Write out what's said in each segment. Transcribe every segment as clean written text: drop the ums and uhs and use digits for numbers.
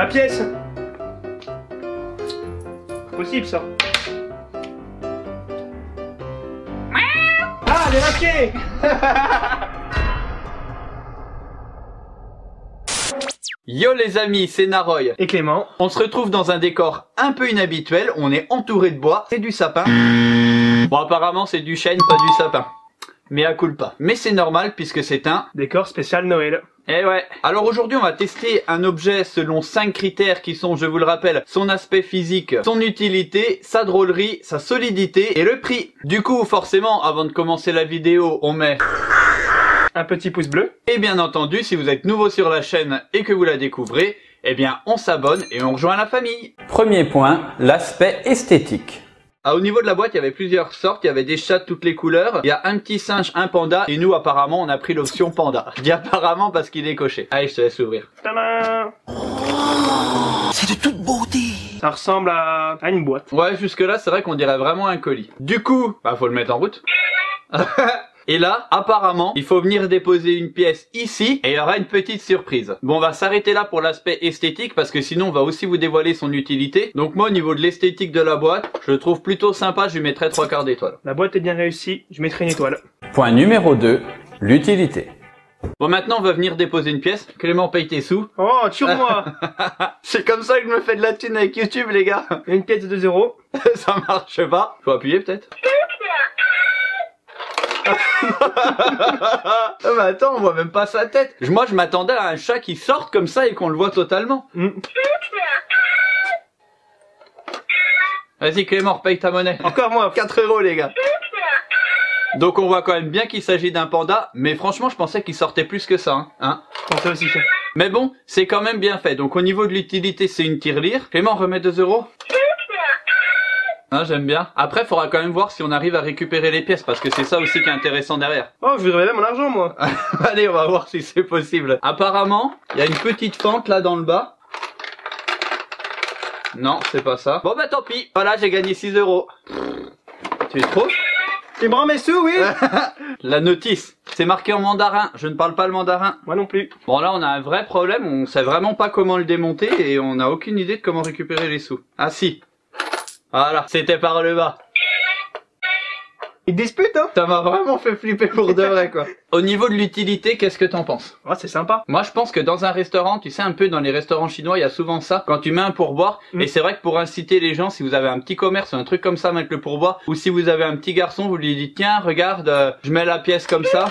Ma pièce. Possible ça. Ah, les raquets. Yo les amis, c'est Naroy. Et Clément. On se retrouve dans un décor un peu inhabituel, on est entouré de bois, c'est du sapin. Bon apparemment c'est du chêne, pas du sapin. Mais à culpa. Mais c'est normal puisque c'est un Décor spécial Noël. Eh ouais. Alors aujourd'hui on va tester un objet selon 5 critères qui sont, je vous le rappelle, son aspect physique, son utilité, sa drôlerie, sa solidité et le prix. Du coup forcément avant de commencer la vidéo on met un petit pouce bleu. Et bien entendu si vous êtes nouveau sur la chaîne et que vous la découvrez, eh bien on s'abonne et on rejoint la famille. Premier point, l'aspect esthétique. Ah, au niveau de la boîte, il y avait plusieurs sortes, il y avait des chats de toutes les couleurs, il y a un petit singe, un panda, et nous apparemment on a pris l'option panda. Je dis apparemment parce qu'il est coché. Allez, je te laisse ouvrir. Tadam! C'est de toute beauté. Ça ressemble à une boîte. Ouais, jusque là c'est vrai qu'on dirait vraiment un colis. Du coup, bah faut le mettre en route. Et là, apparemment, il faut venir déposer une pièce ici et il y aura une petite surprise. Bon, on va s'arrêter là pour l'aspect esthétique parce que sinon on va aussi vous dévoiler son utilité. Donc moi, au niveau de l'esthétique de la boîte, je le trouve plutôt sympa, je lui mettrai 3/4 d'étoile. La boîte est bien réussie, je mettrai une étoile. Point numéro 2, l'utilité. Bon, maintenant on va venir déposer une pièce. Clément, paye tes sous. Oh, tue-moi. C'est comme ça que je me fais de la thune avec YouTube, les gars. Une pièce de 2 euros. Ça marche pas. Faut appuyer peut-être. Mais attends, on voit même pas sa tête. Moi je m'attendais à un chat qui sorte comme ça et qu'on le voit totalement. Vas-y Clément, repaye ta monnaie. Encore moins. 4 euros les gars. Donc on voit quand même bien qu'il s'agit d'un panda. Mais franchement je pensais qu'il sortait plus que ça hein. Je pensais aussi. Mais bon, c'est quand même bien fait. Donc au niveau de l'utilité c'est une tirelire. Clément, remet 2 euros. Ah, j'aime bien. Après, faudra quand même voir si on arrive à récupérer les pièces, parce que c'est ça aussi qui est intéressant derrière. Oh, je voudrais bien mon argent, moi. Allez, on va voir si c'est possible. Apparemment, il y a une petite fente là dans le bas. Non, c'est pas ça. Bon bah tant pis. Voilà, j'ai gagné 6 euros. Tu trouves? Tu me rends mes sous, oui. La notice, c'est marqué en mandarin. Je ne parle pas le mandarin. Moi non plus. Bon là, on a un vrai problème. On sait vraiment pas comment le démonter et on n'a aucune idée de comment récupérer les sous. Ah si. Voilà, c'était par le bas. Ils disputent, hein. Ça m'a vraiment fait flipper pour de vrai, quoi. Au niveau de l'utilité, qu'est-ce que t'en penses? Oh, c'est sympa. Moi, je pense que dans un restaurant, tu sais, un peu dans les restaurants chinois, il y a souvent ça. Quand tu mets un pourboire, et c'est vrai que pour inciter les gens, si vous avez un petit commerce ou un truc comme ça, mettre le pourboire, ou si vous avez un petit garçon, vous lui dites, tiens, regarde, je mets la pièce comme ça.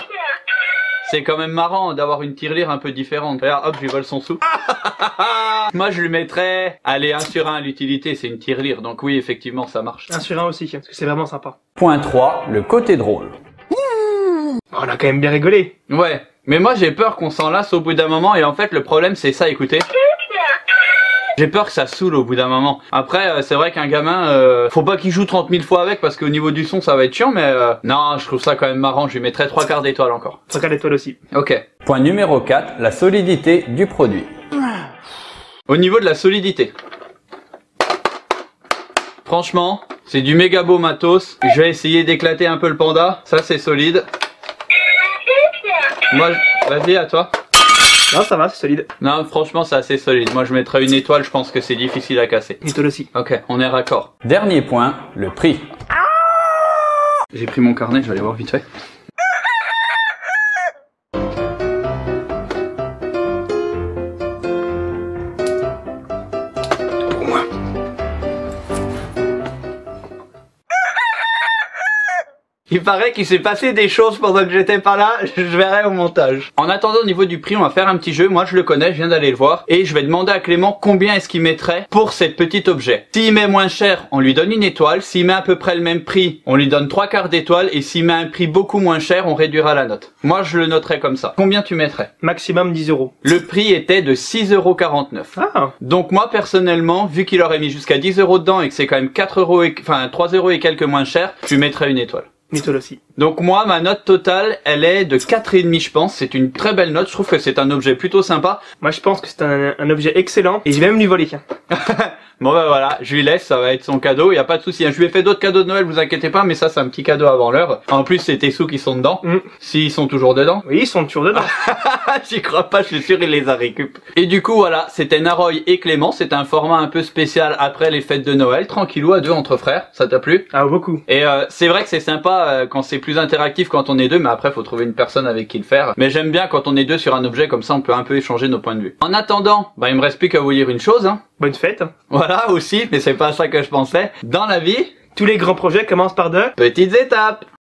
C'est quand même marrant d'avoir une tirelire un peu différente. Regarde, hop, je lui vole son sou. Moi, je lui mettrais, allez, 1 sur 1 à l'utilité, c'est une tirelire. Donc oui, effectivement, ça marche. 1 sur 1 aussi, parce que c'est vraiment sympa. Point 3, le côté drôle. Oh, on a quand même bien rigolé. Ouais, mais moi j'ai peur qu'on s'en lasse au bout d'un moment et en fait le problème c'est ça, écoutez. J'ai peur que ça saoule au bout d'un moment. Après, c'est vrai qu'un gamin, faut pas qu'il joue 30 000 fois avec parce qu'au niveau du son ça va être chiant, mais non, je trouve ça quand même marrant, je lui mettrais 3/4 d'étoile encore. 3/4 d'étoile aussi. Ok. Point numéro 4, la solidité du produit. Au niveau de la solidité. Franchement, c'est du méga beau matos. Je vais essayer d'éclater un peu le panda. Ça c'est solide. Moi, vas-y à toi. Non, ça va, c'est solide. Non, franchement, c'est assez solide. Moi, je mettrais une étoile, je pense que c'est difficile à casser. Une étoile aussi. Ok, on est raccord. Dernier point, le prix. J'ai pris mon carnet, je vais aller voir vite fait. Pour moi. Il paraît qu'il s'est passé des choses pendant que j'étais pas là, je verrai au montage. En attendant, au niveau du prix, on va faire un petit jeu. Moi je le connais, je viens d'aller le voir. Et je vais demander à Clément combien est-ce qu'il mettrait pour cet petit objet. S'il met moins cher, on lui donne une étoile. S'il met à peu près le même prix, on lui donne 3/4 d'étoile. Et s'il met un prix beaucoup moins cher, on réduira la note. Moi je le noterais comme ça. Combien tu mettrais? Maximum 10 euros. Le prix était de 6,49 €. Ah. Donc moi personnellement, vu qu'il aurait mis jusqu'à 10 € dedans et que c'est quand même 4 €, enfin 3 € et quelques moins cher, je lui mettrais une étoile. Une étoile aussi. Donc moi, ma note totale, elle est de 4,5 je pense. C'est une très belle note, je trouve que c'est un objet plutôt sympa. Moi je pense que c'est un objet excellent et je vais même lui voler, tiens. Bon bah voilà, je lui laisse, ça va être son cadeau, y a pas de souci. Je lui ai fait d'autres cadeaux de Noël, vous inquiétez pas, mais ça c'est un petit cadeau avant l'heure. En plus c'est tes sous qui sont dedans. S'ils sont toujours dedans. Oui, ils sont toujours dedans. J'y crois pas, je suis sûr il les a récup. Et du coup voilà, c'était Naroy et Clément, c'est un format un peu spécial après les fêtes de Noël, tranquillou à deux entre frères, ça t'a plu? Ah, beaucoup. Et c'est vrai que c'est sympa quand c'est plus interactif quand on est deux, mais après faut trouver une personne avec qui le faire. Mais j'aime bien quand on est deux sur un objet, comme ça on peut un peu échanger nos points de vue. En attendant, bah il me reste plus qu'à vous dire une chose, hein. Bonne fête. Voilà aussi, mais c'est pas ça que je pensais. Dans la vie, Tous les grands projets commencent par deux. petites étapes.